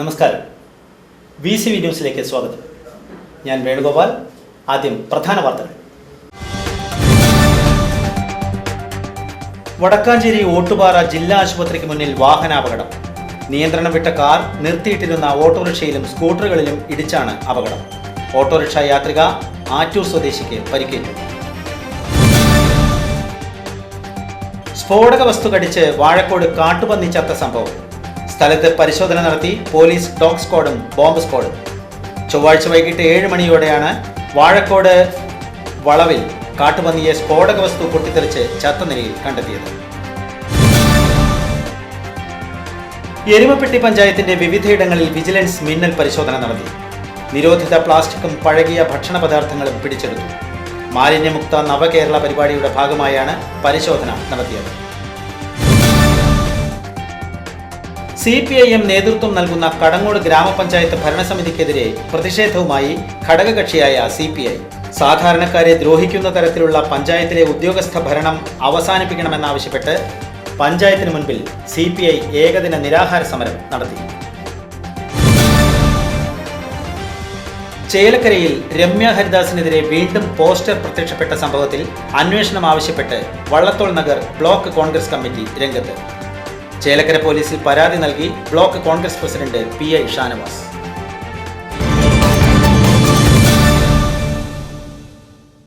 നമസ്കാരം. VCV ന്യൂസിലേക്ക് സ്വാഗതം. ഞാൻ വേണുഗോപാൽ. ആദ്യം പ്രധാന വാർത്തകൾ. വടക്കാഞ്ചേരി ഓട്ടുപാറ ജില്ലാ ആശുപത്രിക്ക് മുന്നിൽ വാഹനാപകടം. നിയന്ത്രണം വിട്ട കാർ നിർത്തിയിട്ടിരുന്ന ഓട്ടോറിക്ഷയിലും സ്കൂട്ടറുകളിലും ഇടിച്ചാണ് അപകടം. ഓട്ടോറിക്ഷ യാത്രിക ആറ്റൂർ സ്വദേശിക്ക് പരിക്കേറ്റു. സ്ഫോടക വസ്തു കടിച്ച് വാഴക്കോട് കാട്ടുപന്നി ചത്ത സംഭവം. സ്ഥലത്ത് പരിശോധന നടത്തി പോലീസ്, ഡോഗ് സ്ക്വാഡും ബോംബ് സ്ക്വാഡും. ചൊവ്വാഴ്ച വൈകിട്ട് 7 മണിയോടെയാണ് വാഴക്കോട് വളവിൽ കാട്ടുപന്നിയെ സ്ഫോടക വസ്തു പൊട്ടിത്തെറിച്ച് ചത്ത നിലയിൽ കണ്ടെത്തിയത്. എരുമപ്പെട്ടി പഞ്ചായത്തിന്റെ വിവിധയിടങ്ങളിൽ വിജിലൻസ് മിന്നൽ പരിശോധന നടത്തി. നിരോധിത പ്ലാസ്റ്റിക്കും പഴകിയ ഭക്ഷണ പദാർത്ഥങ്ങളും പിടിച്ചെടുത്തു. മാലിന്യമുക്ത നവകേരള പരിപാടിയുടെ ഭാഗമായാണ് പരിശോധന നടത്തിയത്. CPIM നേതൃത്വം നൽകുന്ന കടങ്ങോട് ഗ്രാമപഞ്ചായത്ത് ഭരണസമിതിക്കെതിരെ പ്രതിഷേധവുമായി ഘടകകക്ഷിയായ CPI. സാധാരണക്കാരെ ദ്രോഹിക്കുന്ന തരത്തിലുള്ള പഞ്ചായത്തിലെ ഉദ്യോഗസ്ഥ ഭരണം അവസാനിപ്പിക്കണമെന്നാവശ്യപ്പെട്ട് പഞ്ചായത്തിന് മുൻപിൽ CPI ഏകദിന നിരാഹാര സമരം നടത്തി. ചേലക്കരയിൽ രമ്യ ഹരിദാസിനെതിരെ വീണ്ടും പോസ്റ്റർ പ്രത്യക്ഷപ്പെട്ട സംഭവത്തിൽ അന്വേഷണം ആവശ്യപ്പെട്ട് വള്ളത്തോൾ നഗർ ബ്ലോക്ക് കോൺഗ്രസ് കമ്മിറ്റി രംഗത്ത്. ചേലക്കര പോലീസിൽ പരാതി നൽകി block Congress president PI Shanavas.